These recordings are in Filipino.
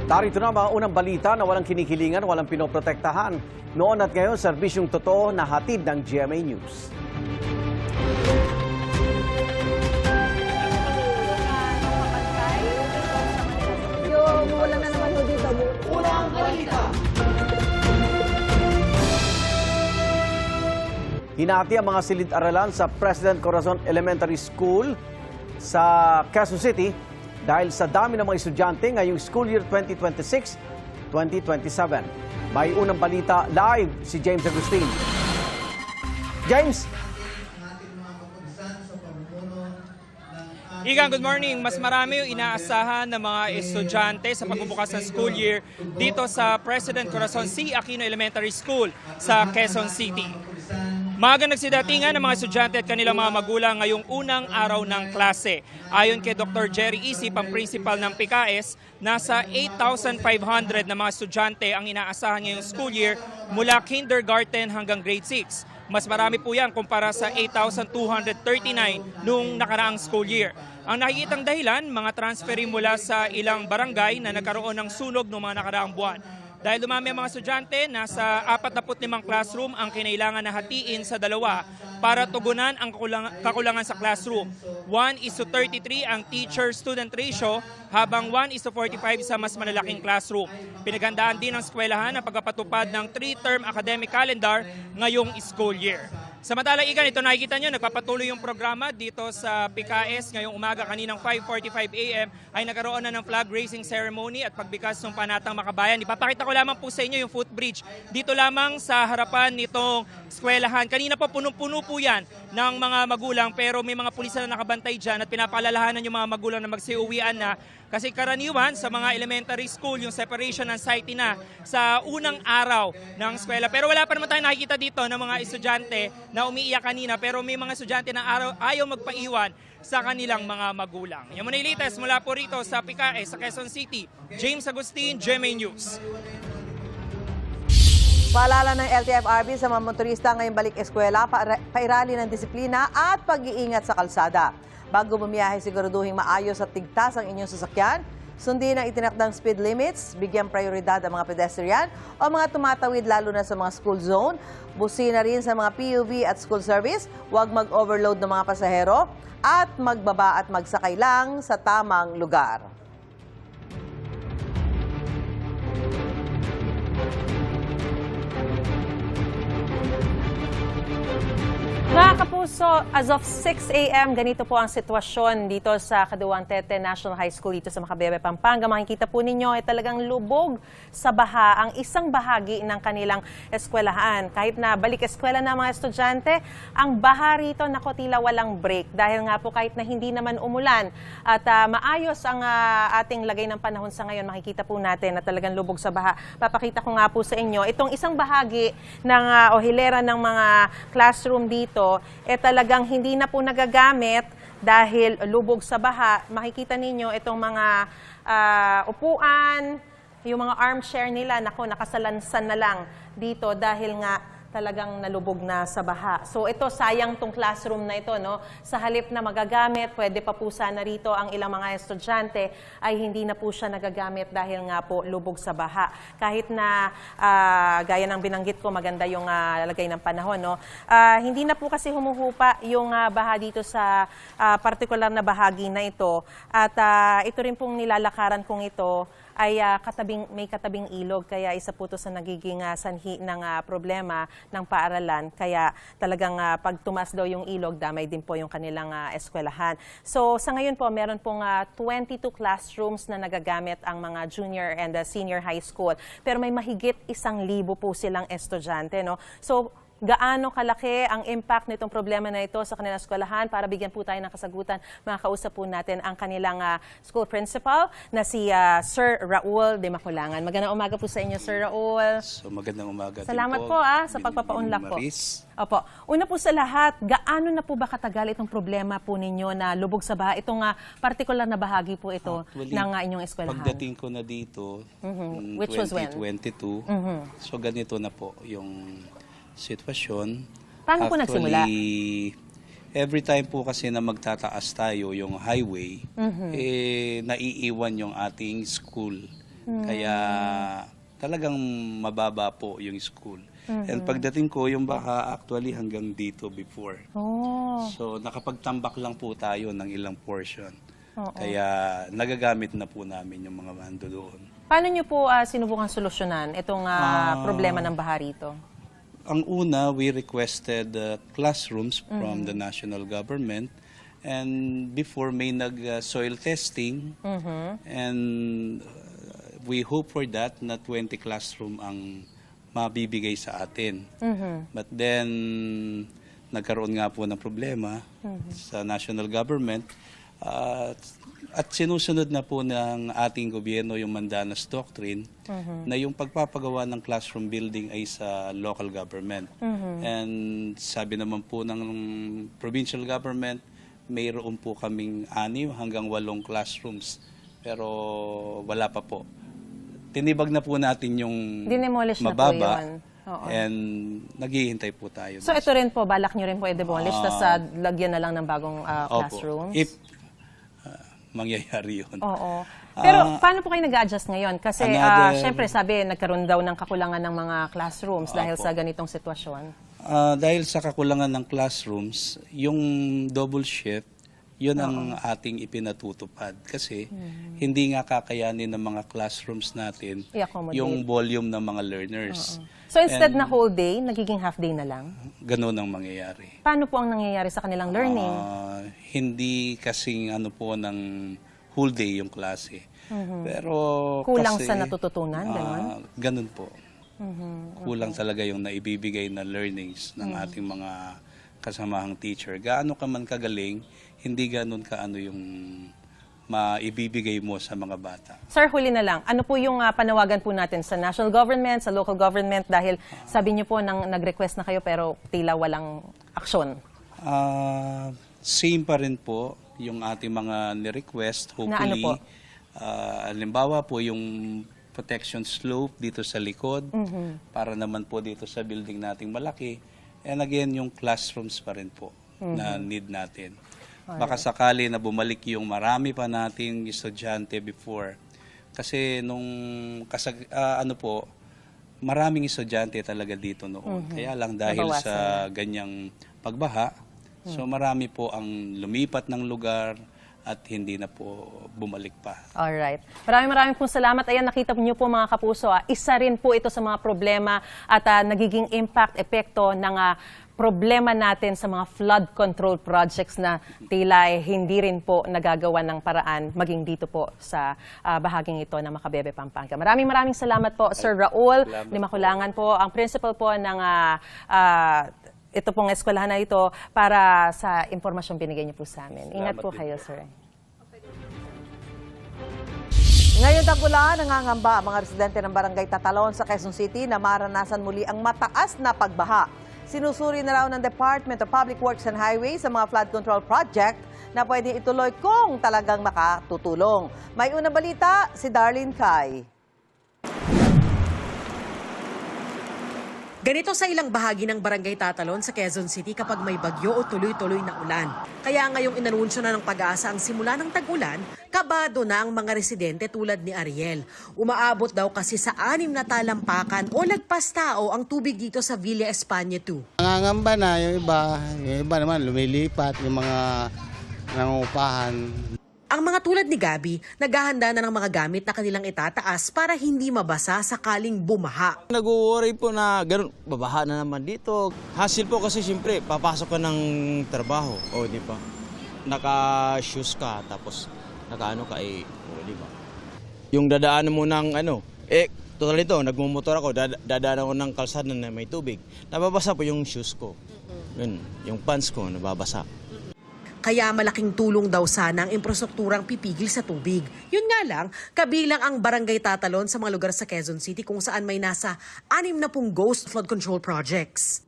Narito na mga unang balita na walang kinikilingan, walang pinoprotektahan. Noon at ngayon, serbisyong totoo na hatid ng GMA News. Wala na naman ho dito. Unang balita! Hinati ang mga silid-aralan sa President Corazon Elementary School sa Quezon City dahil sa dami ng mga estudyante ngayong school year 2026-2027. May unang balita live si James Agustin. James! Igang, good morning. Mas marami yung inaasahan ng mga estudyante sa pagbubukas ng school year dito sa President Corazon C. Aquino Elementary School sa Quezon City. Maaga nagsidatingan ng mga estudyante at kanilang mga magulang ngayong unang araw ng klase. Ayon kay Dr. Jerry Isip, ang principal ng PKS, nasa 8,500 na mga estudyante ang inaasahan ngayong school year mula kindergarten hanggang grade 6. Mas marami po yan kumpara sa 8,239 noong nakaraang school year. Ang nakikitang dahilan, mga transferi mula sa ilang barangay na nagkaroon ng sunog noong mga nakaraang buwan. Dahil dumami ang mga estudyante, nasa 45 classroom ang kinailangan na hatiin sa dalawa para tugunan ang kakulangan sa classroom. 1:33 ang teacher-student ratio habang 1:45 sa mas malalaking classroom. Pinaghandaan din ng eskwelahan ang pagpapatupad ng 3-term academic calendar ngayong school year. Samantala, Igan, ito nakikita nyo, nagpapatuloy yung programa dito sa PKS. Ngayong umaga, kaninang 5:45 a.m. ay nagkaroon na ng flag raising ceremony at pagbikas ng panatang makabayan. Ipapakita ko lamang po sa inyo yung footbridge. Dito lamang sa harapan nitong eskwelahan. Kanina po punong-puno po yan ng mga magulang, pero may mga pulis na nakabantay dyan at pinapaalalahanan yung mga magulang na magsiuwian na. Kasi karaniwan sa mga elementary school, yung separation ng site na sa unang araw ng eskwela. Pero wala pa naman tayo nakikita dito ng mga estudyante na umiiyak kanina. Pero may mga estudyante na ayaw magpaiwan sa kanilang mga magulang. Yan muna yung latest mula po rito sa PKS sa Quezon City. James Agustin, GMA News. Paalala ng LTFRB sa mga motorista ngayong balik eskwela, pairali ng disiplina at pag-iingat sa kalsada. Bago bumiyahe, siguraduhin maayos at tigtas ang inyong sasakyan. Sundin ang itinakdang speed limits, bigyan prioridad ang mga pedestrian o mga tumatawid lalo na sa mga school zone. Busina rin sa mga PUV at school service, huwag mag-overload ng mga pasahero at magbaba at magsakay lang sa tamang lugar. Mga kapuso, as of 6 a.m., ganito po ang sitwasyon dito sa Caduantete National High School dito sa Macabebe, Pampanga. Makikita po ninyo ay talagang lubog sa baha ang isang bahagi ng kanilang eskwelahan. Kahit na balik eskwela na mga estudyante, ang baha rito, nako, tila walang break. Dahil nga po kahit na hindi naman umulan at maayos ang ating lagay ng panahon sa ngayon, makikita po natin na talagang lubog sa baha. Papakita ko nga po sa inyo, itong isang bahagi ng o hilera ng mga classroom dito, talagang hindi na po nagagamit dahil lubog sa baha. Makikita ninyo itong mga upuan, yung mga armchair nila, nako, nakasalansan na lang dito dahil nga talagang nalubog na sa baha. So ito, sayang tong classroom na ito, no? Sa halip na magagamit, pwede pa po sana rito ang ilang mga estudyante, ay hindi na po siya nagagamit dahil nga po lubog sa baha. Kahit na gaya ng binanggit ko, maganda yung lagay ng panahon, no? Hindi na po kasi humuhupa yung baha dito sa partikular na bahagi na ito. At ito rin pong nilalakaran kong ito ay may katabing ilog, kaya isa po ito sa nagiging sanhi ng problema ng paaralan. Kaya talagang pag tumas daw yung ilog, damay din po yung kanilang eskwelahan. So sa ngayon po, meron pong 22 classrooms na nagagamit ang mga junior and senior high school. Pero may mahigit 1,000 po silang estudyante, no? So gaano kalaki ang impact nitong problema na ito sa kanilang eskwelahan? Para bigyan po tayo ng kasagutan, makakausap po natin ang kanilang school principal na si Sir Raul de Maculangan. Magandang umaga po sa inyo, Sir Raul. So magandang umaga. Salamat po sa pagpapaunlak po. Maris. Opo. Una po sa lahat, gaano na po ba katagal itong problema po ninyo na lubog sa baha? Itong particular na bahagi po ito ng inyong eskwelahan. Pagdating ko na dito, Which was when? 2022, so ganito na po yung sitwasyon. Paano po nagsimula? Every time po kasi na magtataas tayo yung highway, naiiwan yung ating school Kaya talagang mababa po yung school. And pagdating ko, yung baha actually hanggang dito before. Oh. So nakapagtambak lang po tayo ng ilang portion. Kaya nagagamit na po namin yung mga mando doon. Paano niyo po sinubukang solusyonan itong problema ng baha rito? Ang una, we requested classrooms from the national government. And before may nag-soil testing. And we hope for that na 20 classroom ang mabibigay sa atin. But then, nagkaroon nga po ng problema sa national government. At sinusunod na po ng ating gobyerno yung Mandanas Doctrine na yung pagpapagawa ng classroom building ay sa local government. And sabi naman po ng provincial government, mayroon po kaming 6 hanggang 8 classrooms. Pero wala pa po. Tinibag na po natin yung Dinemolish na po mababa. yun. Oo. And naghihintay po tayo. So ito rin po, balak nyo rin po i-demolish, tapos lagyan na lang ng bagong classrooms? If mangyayari yun. Oo. Pero paano po kayo nag-adjust ngayon? Kasi syempre sabi, nagkaroon daw ng kakulangan ng mga classrooms dahil sa ganitong sitwasyon. Dahil sa kakulangan ng classrooms, yung double shift, yun ang ating ipinatutupad. Kasi hindi nga kakayanin ng mga classrooms natin I-accommodate. yung volume ng mga learners. So instead na whole day, nagiging half day na lang? Ganun ang mangyayari. Paano po ang nangyayari sa kanilang learning? Hindi kasing ano po ng whole day yung klase. Pero Kulang kasi, sa natututunan, gano'n? Ganun po. Kulang talaga yung naibibigay na learnings ng ating mga kasamahang teacher. Gaano ka man kagaling, hindi ganun kaano yung maibibigay mo sa mga bata. Sir, huli na lang. Ano po yung panawagan po natin sa national government, sa local government, dahil sabi niyo po nag-request na kayo pero tila walang aksyon? Same pa rin po yung ating mga ni-request. Na ano Hopefully, po? halimbawa po yung protection slope dito sa likod, para naman po dito sa building nating malaki. And again, yung classrooms pa rin po na need natin. Baka sakali na bumalik yung marami pa nating estudyante before. Kasi nung maraming estudyante talaga dito noon. Kaya lang dahil sa ganyang pagbaha, so marami po ang lumipat ng lugar at hindi na po bumalik pa. Alright. Maraming pong salamat. Ayan, nakita niyo po mga kapuso. Isa rin po ito sa mga problema at nagiging impact, epekto ng problema natin sa mga flood control projects na tila hindi rin po nagagawa ng paraan maging dito po sa bahaging ito ng Macabebe, Pampanga. Maraming salamat po, Sir Raul Limakulangan po, ang principal po ng ito pong eskwelahan na ito para sa impormasyong binigay niyo po sa amin. Ingat po kayo, sir. Ngayon tag-ulan, nangangamba ang mga residente ng Barangay Tatalon sa Quezon City na maranasan muli ang mataas na pagbaha. Sinusuri na raw ng Department of Public Works and Highways sa mga flood control project na pwede ituloy kung talagang makatutulong. May unang balita, si Darlene Kai. Ganito sa ilang bahagi ng Barangay Tatalon sa Quezon City kapag may bagyo o tuloy-tuloy na ulan. Kaya ngayong inanunsyo na ng Pag-asa ang simula ng tag-ulan, kabado na ang mga residente tulad ni Ariel. Umaabot daw kasi sa 6 na talampakan o lagpas tao ang tubig dito sa Villa España 2. Nangangamba na yung iba naman lumilipat, yung mga nangungupahan. Ang mga tulad ni Gabi, naghahanda na ng mga gamit na kanilang itataas para hindi mabasa sakaling bumaha. Nag-worry po na ganun, babaha na naman dito. Hassle po kasi siyempre, papasok ka ng trabaho, o di ba? Naka-shoes ka, tapos naka-ano ka, di ba? Yung dadaanan mo ng total ito, nagmumotor ako, dadaanan ko ng kalsada na may tubig. Nababasa po yung shoes ko. Yun, yung pants ko, nababasa. Kaya malaking tulong daw sana ang infrastrukturang pipigil sa tubig. Yun nga lang, kabilang ang Barangay Tatalon sa mga lugar sa Quezon City kung saan may nasa 60 ghost flood control projects.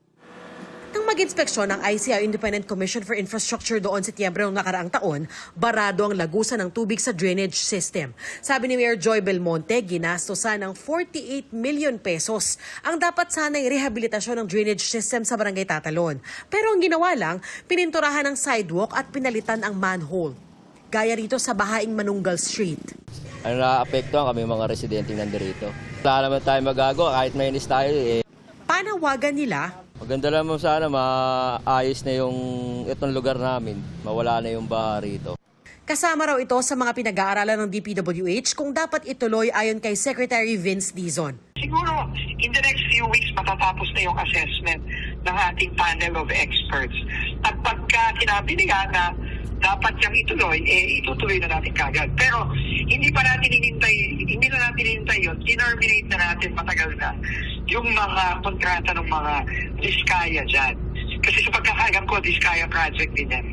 Nang mag-inspeksyon ng ICI Independent Commission for Infrastructure doon Setyembre noong nakaraang taon, barado ang lagusan ng tubig sa drainage system. Sabi ni Mayor Joy Belmonte, ginastosan ng 48 million pesos ang dapat sana'y rehabilitasyon ng drainage system sa Barangay Tatalon. Pero ang ginawa lang, pininturahan ng sidewalk at pinalitan ang manhole. Gaya rito sa Bahaing Manunggal Street. Ang naaapektuhan kami mga residente nandito. Wala naman tayo magagawa kahit mainis tayo eh. Panawagan nila, Maganda naman sana maayos na itong lugar namin. Mawala na yung baha rito. kasama raw ito sa mga pinag-aaralan ng DPWH kung dapat ituloy ayon kay Secretary Vince Dizon. Siguro, in the next few weeks, matatapos na yung assessment ng ating panel of experts. At pagka sinabi nila na dapat yung ituloy, itutuloy na natin kagad. Pero hindi na natin hinintay yun. Terminate na natin matagal na yung mga kontrata ng mga Diskaya dyan. Kasi sa pagkakaalam ko, Diskaya project din yan.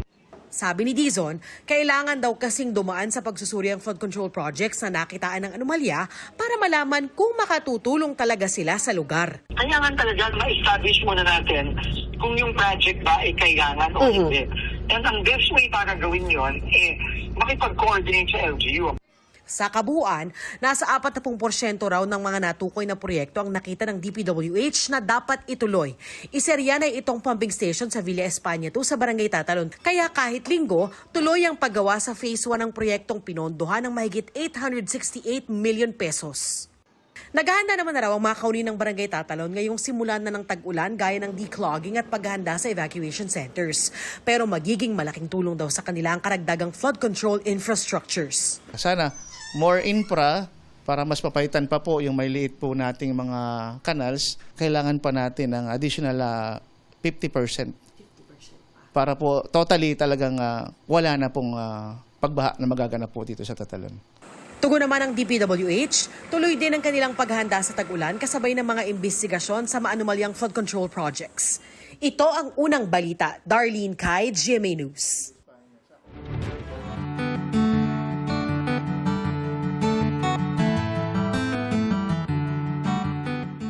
Sabi ni Dizon, kailangan daw kasing dumaan sa pagsusuri ang flood control projects na nakitaan ng anomalya para malaman kung makatutulong talaga sila sa lugar. Kailangan talaga ma-establish muna natin kung yung project ba ay kailangan o hindi. And ang best way para gawin yon makipag-coordinate sa LGU. Sa kabuuan, nasa 40% raw ng mga natukoy na proyekto ang nakita ng DPWH na dapat ituloy. Isa riyan ay itong pumping station sa Villa España 2 sa Barangay Tatalon. Kaya kahit linggo, tuloy ang paggawa sa Phase 1 ng proyektong pinondohan ng mahigit 868 million pesos. Naghahanda naman na raw ang mga kauni ng Barangay Tatalon ngayong simulan na ng tag-ulan gaya ng declogging at paghahanda sa evacuation centers. Pero magiging malaking tulong daw sa kanila ang karagdagang flood control infrastructures. Sana more infra para mas papaitan pa po yung may liit po nating mga canals. Kailangan pa natin ng additional 50% para po totally talagang wala na pong pagbaha na magaganap po dito sa Tatalon. Tugon naman ng DPWH, tuloy din ang kanilang paghahanda sa tag-ulan kasabay ng mga imbestigasyon sa maanumalyang flood control projects. Ito ang unang balita. Darlene Kai, GMA News.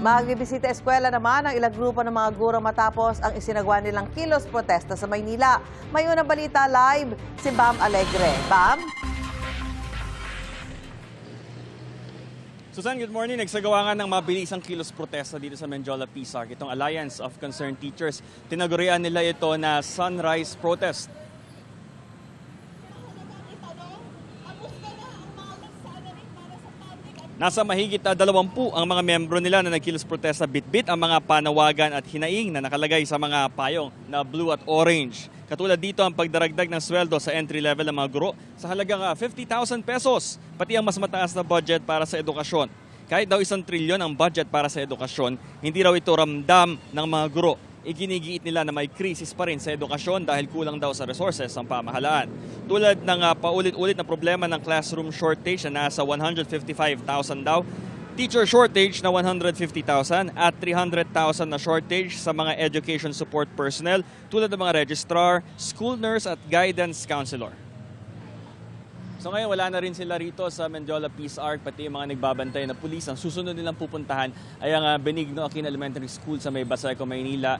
Magbibisita eskwela naman ang ilang grupo ng mga guro matapos ang isinagawa nilang kilos protesta sa Maynila. May unang balita live si Bam Alegre. Bam? Susan, good morning. Nagsagawa nga ng mabilisang kilos protesta dito sa Menjola PSARC. Itong Alliance of Concerned Teachers. Tinagurian nila ito na Sunrise Protest. Nasa mahigit 20 ang mga membro nila na nagkilos protesta, bitbit ang mga panawagan at hinaing na nakalagay sa mga payong na blue at orange. Katulad dito ang pagdaragdag ng sweldo sa entry level ng mga guro sa halagang 50,000 pesos, pati ang mas mataas na budget para sa edukasyon. Kahit daw 1 trilyon ang budget para sa edukasyon, hindi raw ito ramdam ng mga guro. Iginigiit nila na may krisis pa rin sa edukasyon dahil kulang daw sa resources ang pamahalaan. Tulad ng paulit-ulit na problema ng classroom shortage na nasa 155,000 daw, teacher shortage na 150,000 at 300,000 na shortage sa mga education support personnel tulad ng mga registrar, school nurse at guidance counselor. So ngayon wala na rin sila rito sa Menjola PSARC, pati yung mga nagbabantay na pulis. Ang susunod nilang pupuntahan ay ang Benigno Aquino Elementary School sa May Baseco, Maynila.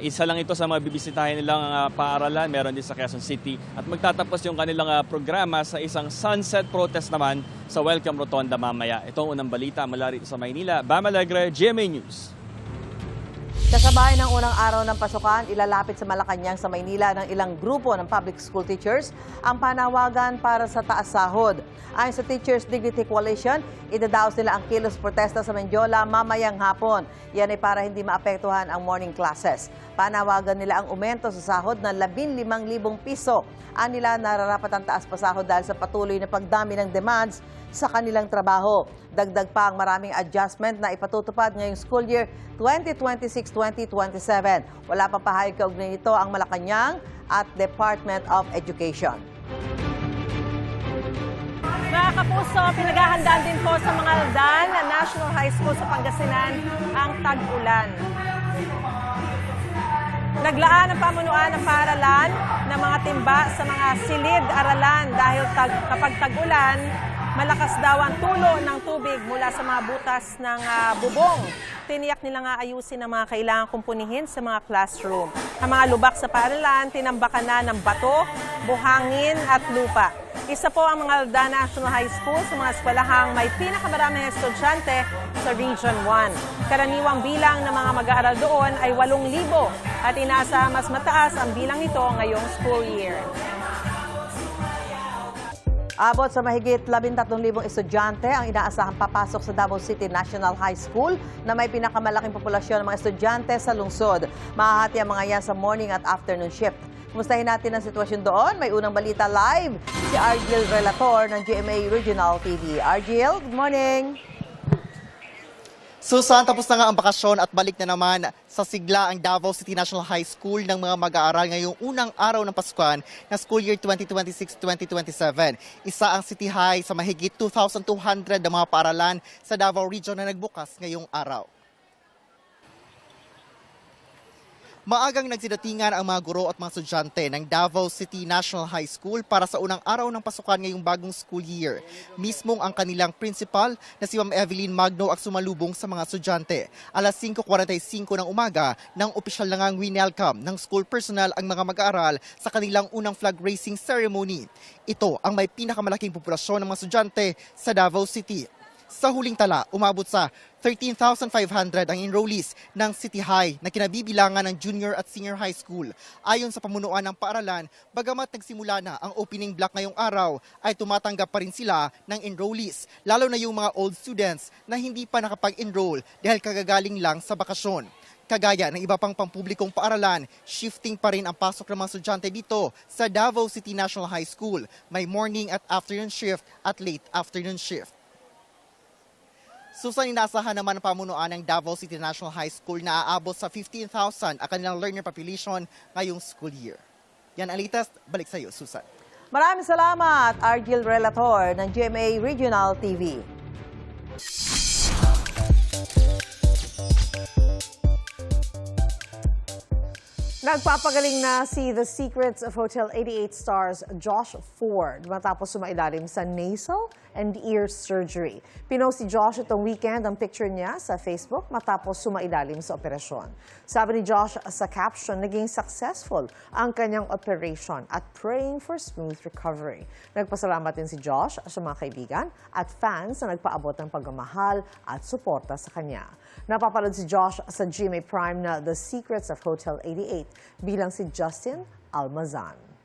Isa lang ito sa mga bibisitahin nilang paaralan, meron din sa Quezon City. At magtatapos yung kanilang programa sa isang sunset protest naman sa Welcome Rotonda mamaya. Ito ang unang balita mula rito sa Maynila. Bam Alegre, GMA News. Kasabay ng unang araw ng pasukan, ilalapit sa Malacanang sa Maynila ng ilang grupo ng public school teachers ang panawagan para sa taas sahod. Ayon sa Teachers Dignity Coalition, idadaos nila ang kilos protesta sa Menjola mamayang hapon. Yan ay para hindi maapektuhan ang morning classes. Panawagan nila ang aumento sa sahod na 15,000 piso. Anila nararapat ang taas pa sahod dahil sa patuloy na pagdami ng demands sa kanilang trabaho. Dagdag pa ang maraming adjustment na ipatutupad ngayong school year 2026-2027. Wala pang pahayag kaugnay nito ang Malacanang at Department of Education. Mga kapuso, pinaghahandaan din po sa mga DAN na National High School sa Pangasinan ang tag-ulan. Naglaan ang pamunuan ng paaralan ng mga timba sa mga silid-aralan dahil kapag tag-ulan, malakas daw ang tulo ng tubig mula sa mga butas ng bubong. Tiniyak nila nga ayusin ang mga kailangang kumpunihin sa mga classroom. Ang mga lubak sa paaralan, tinambakan na ng bato, buhangin at lupa. Isa po ang mga DAN National High School sa mga eskwelahang may pinakamaraming estudyante sa Region 1. Karaniwang bilang ng mga mag-aaral doon ay 8,000 at inaasahan mas mataas ang bilang nito ngayong school year. Abot sa mahigit 13,000 estudyante ang inaasahang papasok sa Davao City National High School na may pinakamalaking populasyon ng mga estudyante sa lungsod. Mahahati ang mga yan sa morning at afternoon shift. Kumustahin natin ang sitwasyon doon. May unang balita live si Argil Relator ng GMA Regional TV. Argil, good morning. Susan, tapos na nga ang bakasyon at balik na naman sa sigla ang Davao City National High School ng mga mag-aaral ngayong unang araw ng Paskuhan na school year 2026-2027. Isa ang City High sa mahigit 2,200 na mga paaralan sa Davao Region na nagbukas ngayong araw. Maagang nagsidatingan ang mga guro at mga estudyante ng Davao City National High School para sa unang araw ng pasukan ngayong bagong school year. Mismong ang kanilang principal na si Ma'am Evelyn Magno ang sumalubong sa mga estudyante. Alas 5:45 ng umaga nang opisyal na ngang winelcome ng school personnel ang mga mag-aaral sa kanilang unang flag raising ceremony. Ito ang may pinakamalaking populasyon ng mga estudyante sa Davao City. Sa huling tala, umabot sa 13,500 ang enrollees ng City High na kinabibilangan ng junior at senior high school. Ayon sa pamunuan ng paaralan, bagamat nagsimula na ang opening block ngayong araw, ay tumatanggap pa rin sila ng enrollees, lalo na yung mga old students na hindi pa nakapag-enroll dahil kagagaling lang sa bakasyon. Kagaya ng iba pang pampublikong paaralan, shifting pa rin ang pasok ng mga estudyante dito sa Davao City National High School. May morning at afternoon shift at late afternoon shift. Susan, inasahan naman ang pamunuan ng Davao City National High School na aabot sa 15,000 ang kanilang learner population ngayong school year. Yan ang latest. Balik sa iyo, Susan. Maraming salamat, Argil Relator ng GMA Regional TV. Nagpapagaling na si The Secrets of Hotel 88 stars Josh Ford matapos sumailalim sa nasal and ear surgery. Pinost si Josh itong weekend ang picture niya sa Facebook matapos sumailalim sa operasyon. Sabi ni Josh sa caption, naging successful ang kanyang operation at praying for smooth recovery. Nagpasalamat din si Josh sa mga kaibigan at fans na nagpaabot ng pagmamahal at suporta sa kanya. Napapanood si Josh sa GMA Prime na The Secrets of Hotel 88 bilang si Justin Almazan.